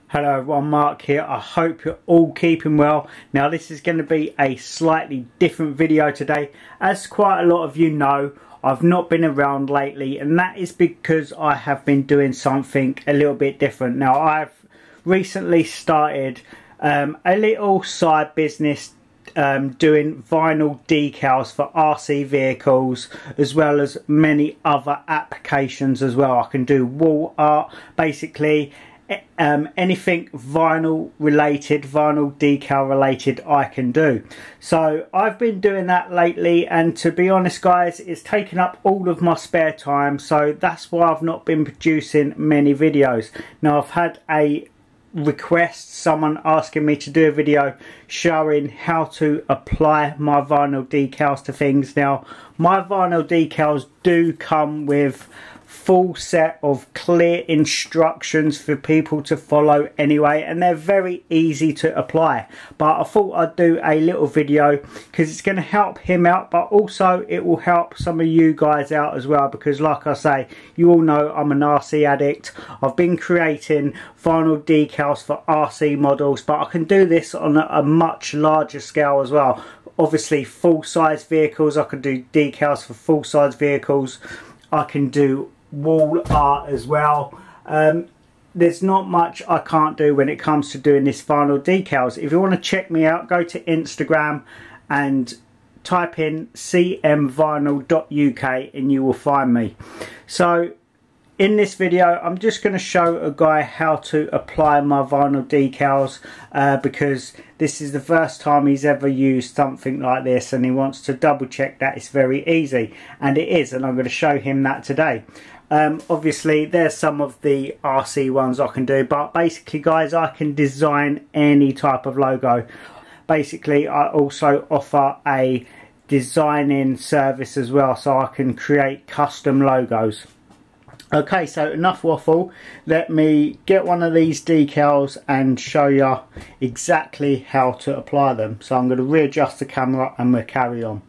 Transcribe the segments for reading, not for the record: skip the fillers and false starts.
Hello everyone, Mark here. I hope you're all keeping well. Now this is going to be a slightly different video today. As quite a lot of you know, I've not been around lately, and that is because I have been doing something a little bit different. Now I've recently started a little side business doing vinyl decals for RC vehicles, as well as many other applications as well. I can do wall art, basically anything vinyl related, vinyl decal related I can do. So I've been doing that lately, and to be honest guys, it's taken up all of my spare time, so that's why I've not been producing many videos. Now I've had a request, someone asking me to do a video showing how to apply my vinyl decals to things. Now my vinyl decals do come with full set of clear instructions for people to follow anyway, and they're very easy to apply, but I thought I'd do a little video because it's going to help him out, but also it will help some of you guys out as well, because like I say, you all know I'm an RC addict. I've been creating vinyl decals for RC models, but I can do this on a much larger scale as well. Obviously full-size vehicles, I can do decals for full-size vehicles. I can do wall art as well. There's not much I can't do when it comes to doing this vinyl decals. If you want to check me out, go to Instagram and type in CMvinyluk and you will find me. So in this video I'm just going to show a guy how to apply my vinyl decals, because this is the first time he's ever used something like this, and he wants to double check that it's very easy, and it is, and I'm going to show him that today. Obviously there's some of the RC ones I can do, but basically guys, I can design any type of logo. Basically I also offer a designing service as well, so I can create custom logos. Okay, so enough waffle, let me get one of these decals and show you exactly how to apply them. So I'm going to readjust the camera and we'll carry on.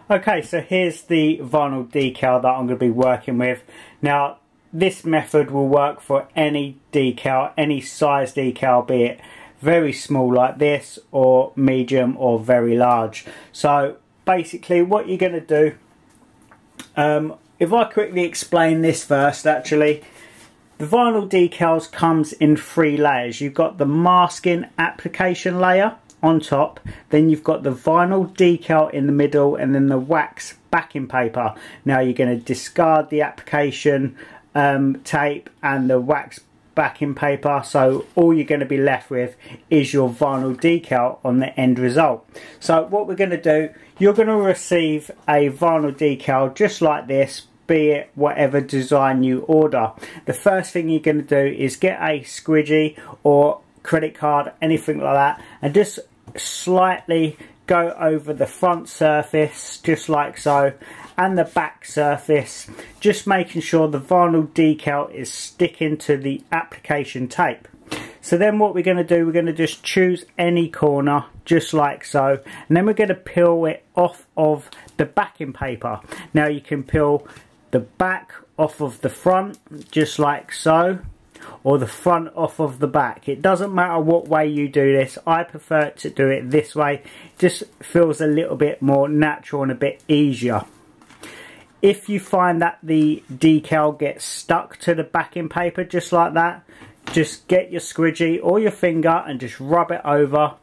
Okay, so here's the vinyl decal that I'm going to be working with. Now this method will work for any decal, any size decal, be it very small like this, or medium, or very large. So basically what you're going to do, if I quickly explain this first, actually, the vinyl decals comes in 3 layers. You've got the masking application layer on top, then you've got the vinyl decal in the middle, and then the wax backing paper. Now you're going to discard the application tape and the wax backing paper, so all you're going to be left with is your vinyl decal on the end result. So what we're going to do, you're going to receive a vinyl decal just like this, be it whatever design you order. The first thing you're going to do is get a squidgy or credit card, anything like that, and just slightly go over the front surface just like so, and the back surface, just making sure the vinyl decal is sticking to the application tape. So then what we're going to do, we're going to just choose any corner just like so, and then we're going to peel it off of the backing paper. Now you can peel the back off of the front just like so, or the front off of the back. It doesn't matter what way you do this. I prefer to do it this way. It just feels a little bit more natural and a bit easier. If you find that the decal gets stuck to the backing paper just like that, just get your squidgy or your finger and just rub it over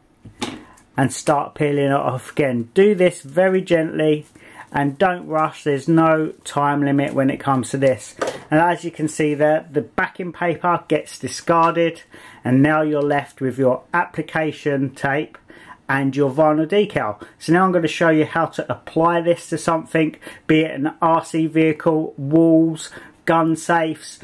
and start peeling it off again. Do this very gently and don't rush. There's no time limit when it comes to this. And as you can see there, the backing paper gets discarded, and now you're left with your application tape and your vinyl decal. So now I'm going to show you how to apply this to something, be it an RC vehicle, walls, gun safes,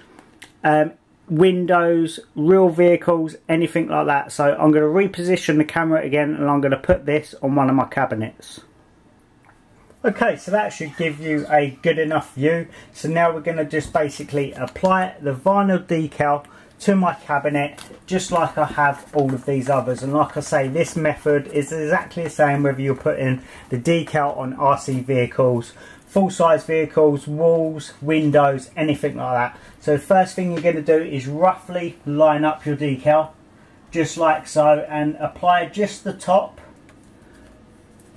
windows, real vehicles, anything like that. So I'm going to reposition the camera again, and I'm going to put this on one of my cabinets. Okay, so that should give you a good enough view. So now we're going to just basically apply the vinyl decal to my cabinet just like I have all of these others. And like I say, this method is exactly the same whether you're putting the decal on RC vehicles, full-size vehicles, walls, windows, anything like that. So the first thing you're going to do is roughly line up your decal. just like so, and apply just the top,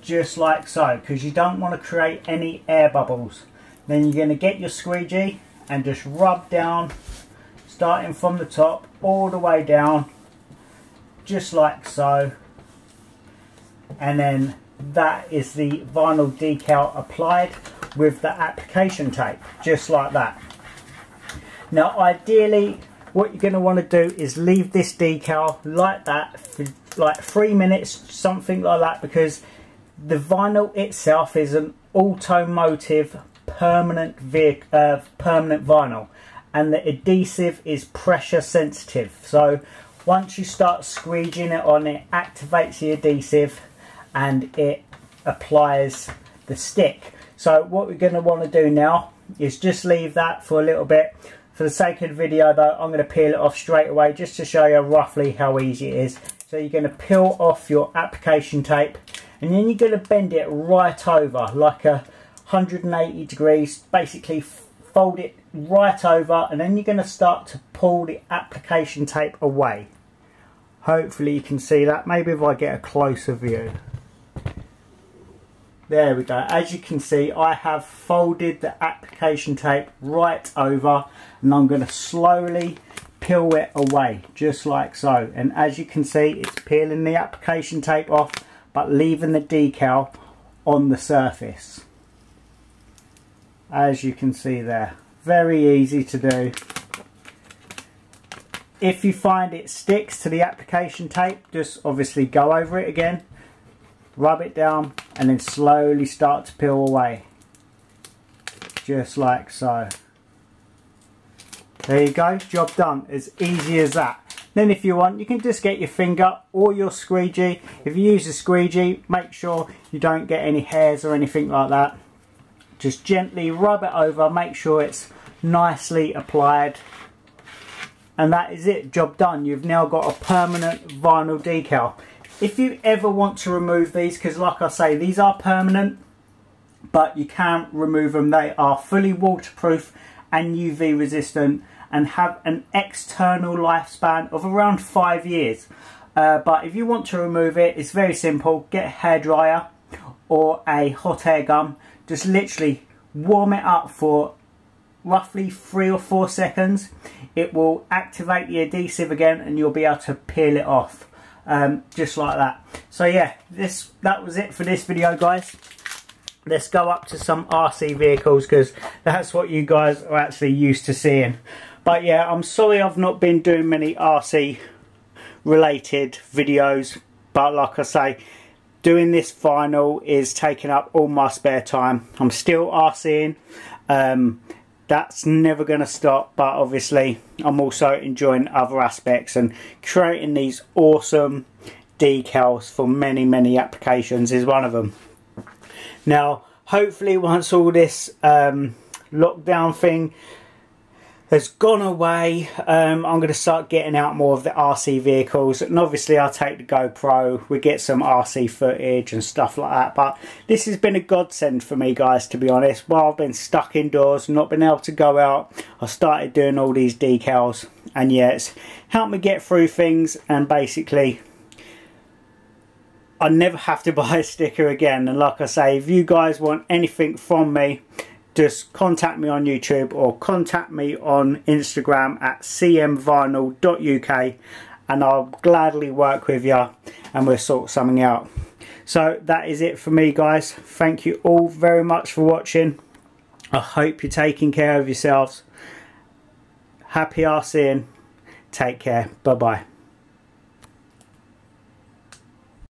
just like so, because you don't want to create any air bubbles. Then you're going to get your squeegee and just rub down, starting from the top all the way down, just like so. And then that is the vinyl decal applied with the application tape, just like that. Now ideally what you're going to want to do is leave this decal like that for like 3 minutes, something like that, because the vinyl itself is an automotive permanent vinyl, and the adhesive is pressure sensitive. So once you start squeegeeing it on, it activates the adhesive and it applies the stick. So what we're going to want to do now is just leave that for a little bit. For the sake of the video though, I'm going to peel it off straight away just to show you roughly how easy it is. So you're going to peel off your application tape, and then you're going to bend it right over like 180 degrees, basically fold it right over, and then you're going to start to pull the application tape away. Hopefully you can see that. Maybe if I get a closer view. There we go. As you can see, I have folded the application tape right over, and I'm going to slowly peel it away, just like so. And as you can see, it's peeling the application tape off, but leaving the decal on the surface. As you can see there. Very easy to do. If you find it sticks to the application tape, just obviously go over it again, rub it down, and then slowly start to peel away, just like so. There you go, job done. As easy as that. Then if you want, you can just get your finger or your squeegee. If you use a squeegee, make sure you don't get any hairs or anything like that. Just gently rub it over, make sure it's nicely applied, and that is it, job done. You've now got a permanent vinyl decal. If you ever want to remove these, because like I say, these are permanent, but you can remove them. They are fully waterproof and UV resistant and have an external lifespan of around 5 years. But if you want to remove it, it's very simple. Get a hairdryer or a hot air gun. Just literally warm it up for roughly 3 or 4 seconds. It will activate the adhesive again, and you'll be able to peel it off. Just like that. So yeah, that was it for this video, guys. Let's go up to some RC vehicles, because that's what you guys are actually used to seeing. But yeah, I'm sorry I've not been doing many RC related videos, but like I say, doing this vinyl is taking up all my spare time. I'm still RCing. That's never going to stop, but obviously I'm also enjoying other aspects, and creating these awesome decals for many applications is one of them. Now hopefully once all this lockdown thing has gone away, I'm going to start getting out more of the RC vehicles, and obviously I'll take the GoPro, we get some RC footage and stuff like that. But this has been a godsend for me, guys, to be honest. While I've been stuck indoors, not been able to go out, I started doing all these decals, and yeah, it's helped me get through things, and basically I never have to buy a sticker again. And like I say, if you guys want anything from me, just contact me on YouTube or contact me on Instagram at CMvinyluk, and I'll gladly work with you and we'll sort something out. So that is it for me, guys. Thank you all very much for watching. I hope you're taking care of yourselves. Happy RCing. Take care. Bye bye.